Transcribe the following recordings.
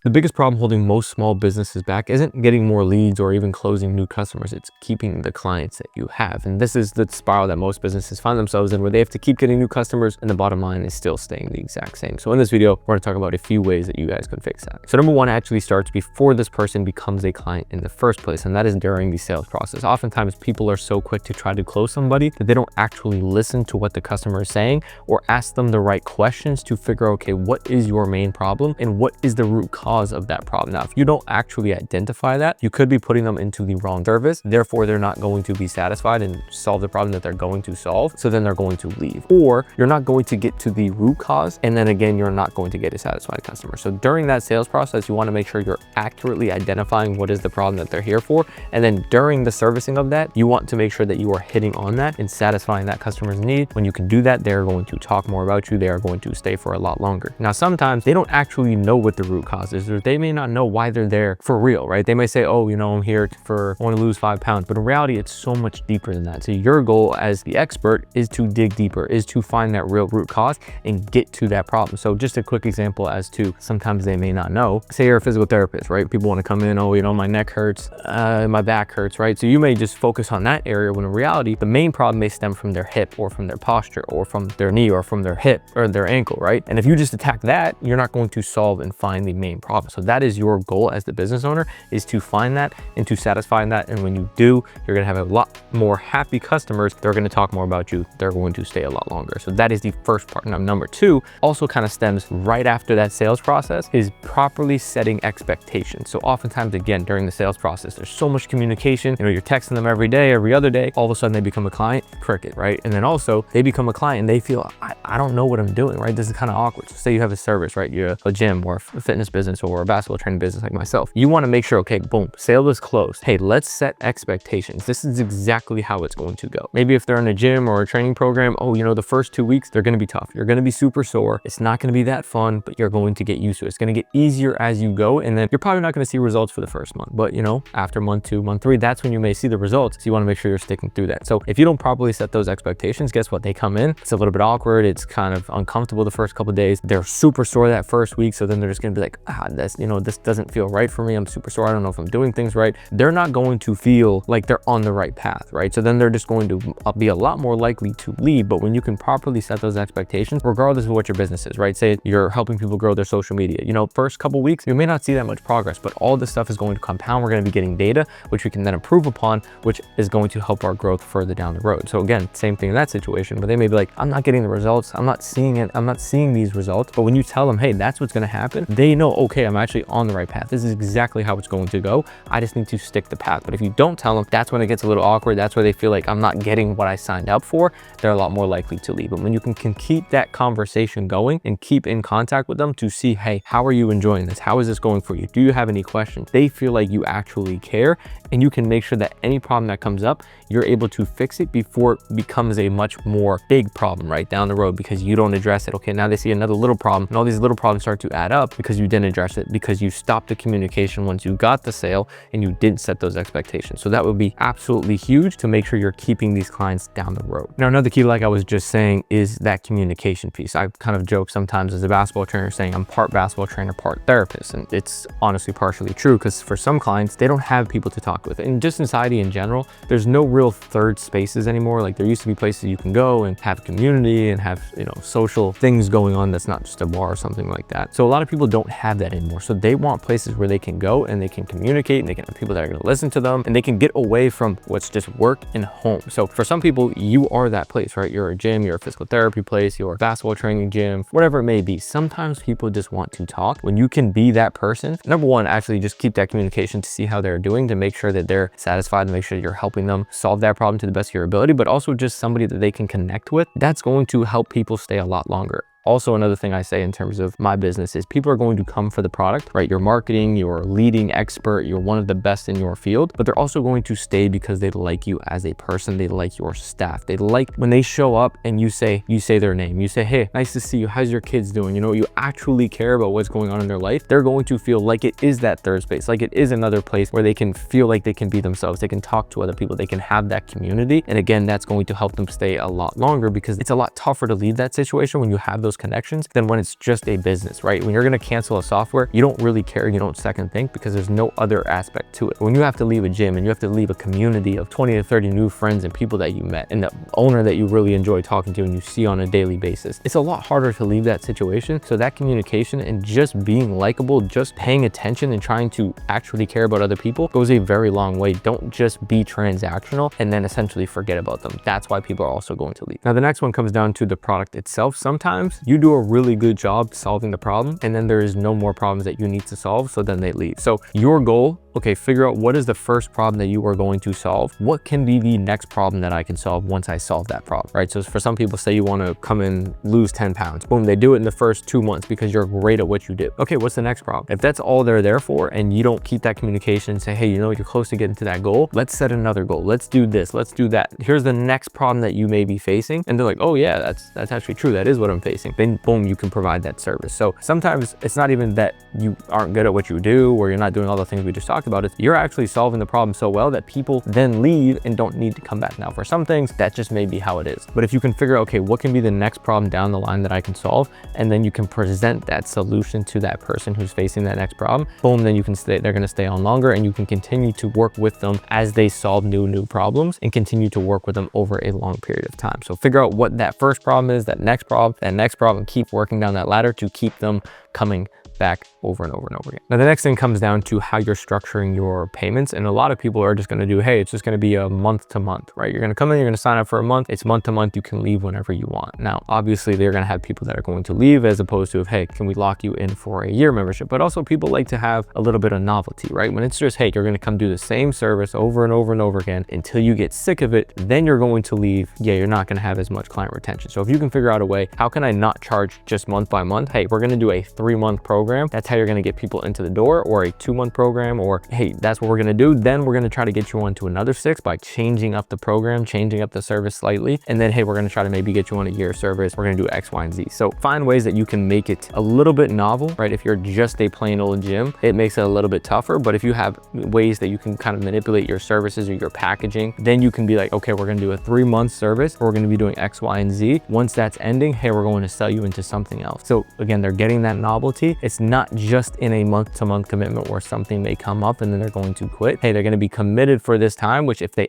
The biggest problem holding most small businesses back isn't getting more leads or even closing new customers. It's keeping the clients that you have. And this is the spiral that most businesses find themselves in, where they have to keep getting new customers and the bottom line is still staying the exact same. So in this video, we're going to talk about a few ways that you guys can fix that. So number one actually starts before this person becomes a client in the first place, and that is during the sales process. Oftentimes people are so quick to try to close somebody that they don't actually listen to what the customer is saying or ask them the right questions to figure out, okay, what is your main problem and what is the root cause of that problem. Now, if you don't actually identify that, you could be putting them into the wrong service. Therefore, they're not going to be satisfied and solve the problem that they're going to solve. So then they're going to leave, or you're not going to get to the root cause. And then again, you're not going to get a satisfied customer. So during that sales process, you want to make sure you're accurately identifying what is the problem that they're here for. And then during the servicing of that, you want to make sure that you are hitting on that and satisfying that customer's need. When you can do that, they're going to talk more about you. They are going to stay for a lot longer. Now, sometimes they don't actually know what the root cause is, or they may not know why they're there for real, right? They may say, oh, you know, I'm here for, I want to lose 5 pounds. But in reality, it's so much deeper than that. So your goal as the expert is to dig deeper, is to find that real root cause and get to that problem. So just a quick example as to sometimes they may not know. Say you're a physical therapist, right? People want to come in, oh, you know, my neck hurts, my back hurts, right? So you may just focus on that area when in reality, the main problem may stem from their hip or from their posture or from their knee or from their hip or their ankle, right? And if you just attack that, you're not going to solve and find the main problem. So that is your goal as the business owner, is to find that and to satisfy that. And when you do, you're going to have a lot more happy customers. They're going to talk more about you. They're going to stay a lot longer. So that is the first part. Now, number two also kind of stems right after that sales process, is properly setting expectations. So oftentimes, again, during the sales process, there's so much communication. You know, you're texting them every day, every other day. All of a sudden they become a client, cricket, right? And then also they become a client and they feel, I don't know what I'm doing, right? This is kind of awkward. So say you have a service, right? You're a gym or a fitness business or a basketball training business like myself. You want to make sure, okay, boom, sale is closed. Hey, let's set expectations. This is exactly how it's going to go. Maybe if they're in a gym or a training program, oh, you know, the first 2 weeks, they're going to be tough. You're going to be super sore. It's not going to be that fun, but you're going to get used to it. It's going to get easier as you go. And then you're probably not going to see results for the first month, but you know, after month 2, month 3, that's when you may see the results. So you want to make sure you're sticking through that. So if you don't properly set those expectations, guess what? They come in, it's a little bit awkward. It's kind of uncomfortable the first couple of days. They're super sore that first week. So then they're just going to be like, that's, you know, this doesn't feel right for me. I'm super sore. I don't know if I'm doing things right. They're not going to feel like they're on the right path, right? So then they're just going to be a lot more likely to leave. But when you can properly set those expectations, regardless of what your business is, right? Say you're helping people grow their social media, you know, first couple weeks, you may not see that much progress, but all this stuff is going to compound. We're going to be getting data, which we can then improve upon, which is going to help our growth further down the road. So again, same thing in that situation, but they may be like, I'm not getting the results. I'm not seeing it. I'm not seeing these results. But when you tell them, hey, that's what's going to happen, they know, okay, I'm actually on the right path. This is exactly how it's going to go. I just need to stick the path. But if you don't tell them, that's when it gets a little awkward. That's where they feel like I'm not getting what I signed up for. They're a lot more likely to leave. But when you can keep that conversation going and keep in contact with them to see, hey, how are you enjoying this? How is this going for you? Do you have any questions? They feel like you actually care, and you can make sure that any problem that comes up, you're able to fix it before it becomes a much more big problem right down the road, because you don't address it. Okay, now they see another little problem, and all these little problems start to add up because you didn't address it, because you stopped the communication once you got the sale and you didn't set those expectations. So that would be absolutely huge to make sure you're keeping these clients down the road. Now, another key, like I was just saying, is that communication piece. I kind of joke sometimes as a basketball trainer saying I'm part basketball trainer, part therapist. And it's honestly partially true, because for some clients, they don't have people to talk with. And just in society in general, there's no real third spaces anymore. Like there used to be places you can go and have community and have, you know, social things going on that's not just a bar or something like that. So a lot of people don't have that anymore. So they want places where they can go and they can communicate, and they can have people that are going to listen to them, and they can get away from what's just work and home. So for some people, you are that place, right? You're a gym, you're a physical therapy place, you're a basketball training gym, whatever it may be. Sometimes people just want to talk. When you can be that person, number one, actually just keep that communication to see how they're doing, to make sure that they're satisfied, and make sure you're helping them solve that problem to the best of your ability, but also just somebody that they can connect with. That's going to help people stay a lot longer. Also, another thing I say in terms of my business is people are going to come for the product, right? You're marketing, you're a leading expert, you're one of the best in your field, but they're also going to stay because they like you as a person. They like your staff. They like when they show up and you say their name. You say, hey, nice to see you. How's your kids doing? You know, you actually care about what's going on in their life. They're going to feel like it is that third space, like it is another place where they can feel like they can be themselves. They can talk to other people. They can have that community. And again, that's going to help them stay a lot longer, because it's a lot tougher to leave that situation when you have those those connections than when it's just a business, right? When you're going to cancel a software, you don't really care, you don't second think, because there's no other aspect to it. When you have to leave a gym and you have to leave a community of 20 to 30 new friends and people that you met and the owner that you really enjoy talking to and you see on a daily basis, it's a lot harder to leave that situation. So that communication and just being likable, just paying attention and trying to actually care about other people goes a very long way. Don't just be transactional and then essentially forget about them. That's why people are also going to leave. Now, the next one comes down to the product itself. Sometimes you do a really good job solving the problem and then there is no more problems that you need to solve, so then they leave. So your goal, okay, figure out what is the first problem that you are going to solve. What can be the next problem that I can solve once I solve that problem, right? So for some people, say you want to come and lose 10 pounds. Boom, they do it in the first 2 months because you're great at what you do. Okay, what's the next problem? If that's all they're there for and you don't keep that communication and say, hey, you know, you're close to getting to that goal, let's set another goal. Let's do this, let's do that. Here's the next problem that you may be facing. And they're like, oh yeah, that's actually true. That is what I'm facing. Then boom, you can provide that service. So sometimes it's not even that you aren't good at what you do or you're not doing all the things we just talked about. It's you're actually solving the problem so well that people then leave and don't need to come back. Now, for some things, that just may be how it is. But if you can figure out, okay, what can be the next problem down the line that I can solve, and then you can present that solution to that person who's facing that next problem, boom, then you can stay, they're going to stay on longer, and you can continue to work with them as they solve new problems and continue to work with them over a long period of time. So figure out what that first problem is, that next problem, keep working down that ladder to keep them coming back over and over and over again. Now, the next thing comes down to how you're structuring your payments. And a lot of people are just going to do, hey, it's just going to be a month to month, right? You're going to come in, you're going to sign up for a month. It's month to month. You can leave whenever you want. Now, obviously, they're going to have people that are going to leave as opposed to, hey, can we lock you in for a year membership? But also people like to have a little bit of novelty, right? When it's just, hey, you're going to come do the same service over and over and over again until you get sick of it, then you're going to leave. Yeah, you're not going to have as much client retention. So if you can figure out a way, how can I not charge just month by month? Hey, we're going to do a 3-month program. That's how you're going to get people into the door, or a 2-month program, or hey, that's what we're going to do. Then we're going to try to get you on to another 6 by changing up the program, changing up the service slightly. And then, hey, we're going to try to maybe get you on a year service. We're going to do X, Y, and Z. So find ways that you can make it a little bit novel, right? If you're just a plain old gym, it makes it a little bit tougher. But if you have ways that you can kind of manipulate your services or your packaging, then you can be like, okay, we're going to do a 3-month service. We're going to be doing X, Y, and Z. Once that's ending, hey, we're going to sell you into something else. So again, they're getting that novelty. It's not just in a month-to-month commitment where something may come up and then they're going to quit. Hey, they're going to be committed for this time, which if they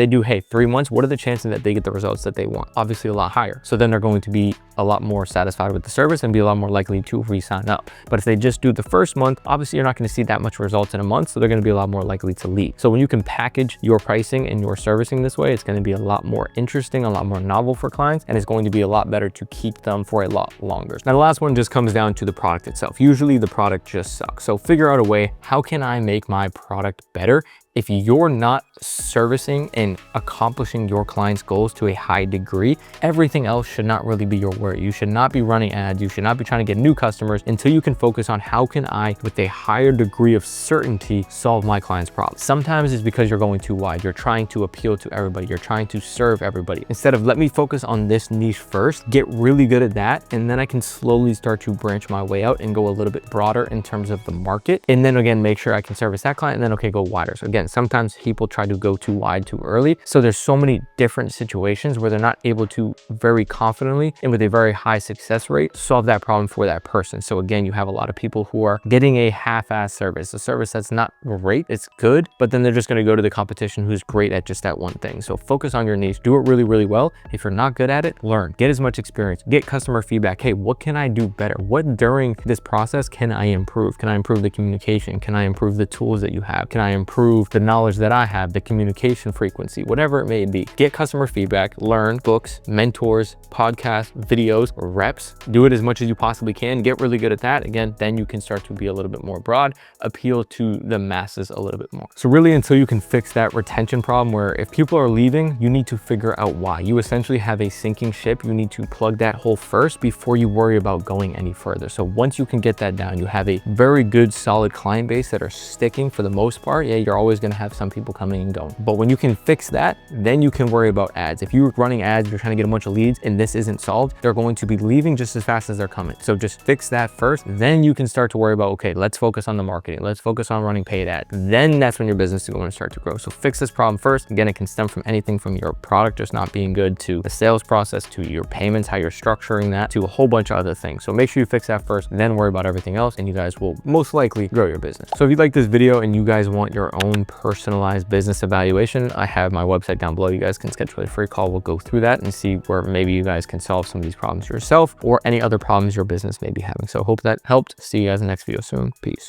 do, hey, 3 months, what are the chances that they get the results that they want? Obviously a lot higher. So then they're going to be a lot more satisfied with the service and be a lot more likely to re-sign up. But if they just do the first month, obviously you're not going to see that much results in a month. So they're going to be a lot more likely to leave. So when you can package your pricing and your servicing this way, it's going to be a lot more interesting, a lot more novel for clients, and it's going to be a lot better to keep them for a lot longer. Now, the last one just comes down to the product itself. Usually the product just sucks. So figure out a way, how can I make my product better? If you're not servicing and accomplishing your clients' goals to a high degree, everything else should not really be your worry. You should not be running ads. You should not be trying to get new customers until you can focus on how can I, with a higher degree of certainty, solve my client's problem. Sometimes it's because you're going too wide. You're trying to appeal to everybody. You're trying to serve everybody. Instead of let me focus on this niche first, get really good at that, and then I can slowly start to branch my way out and go a little bit broader in terms of the market. And then again, make sure I can service that client, and then okay, go wider. So again, sometimes people try to go too wide too early. So there's so many different situations where they're not able to very confidently and with a very high success rate solve that problem for that person. So again, you have a lot of people who are getting a half-ass service, a service that's not great, it's good, but then they're just going to go to the competition who's great at just that one thing. So focus on your niche, do it really, really well. If you're not good at it, learn, get as much experience, get customer feedback. Hey, what can I do better? What during this process can I improve? Can I improve the communication? Can I improve the tools that you have? Can I improve the knowledge that I have, the communication frequency, whatever it may be? Get customer feedback, learn, books, mentors, podcasts, videos, reps, do it as much as you possibly can, get really good at that. Again, then you can start to be a little bit more broad, appeal to the masses a little bit more. So really, until you can fix that retention problem where if people are leaving, you need to figure out why. You essentially have a sinking ship. You need to plug that hole first before you worry about going any further. So once you can get that down, you have a very good, solid client base that are sticking for the most part. Yeah, you're always always going to have some people coming and going. But when you can fix that, then you can worry about ads. If you're running ads, you're trying to get a bunch of leads and this isn't solved, they're going to be leaving just as fast as they're coming. So just fix that first. Then you can start to worry about, okay, let's focus on the marketing. Let's focus on running paid ads. Then that's when your business is going to start to grow. So fix this problem first. Again, it can stem from anything from your product just not being good, to the sales process, to your payments, how you're structuring that, to a whole bunch of other things. So make sure you fix that first, then worry about everything else, and you guys will most likely grow your business. So if you like this video and you guys want your own personalized business evaluation, I have my website down below. You guys can schedule a free call. We'll go through that and see where maybe you guys can solve some of these problems yourself or any other problems your business may be having. So hope that helped. See you guys in the next video soon. Peace.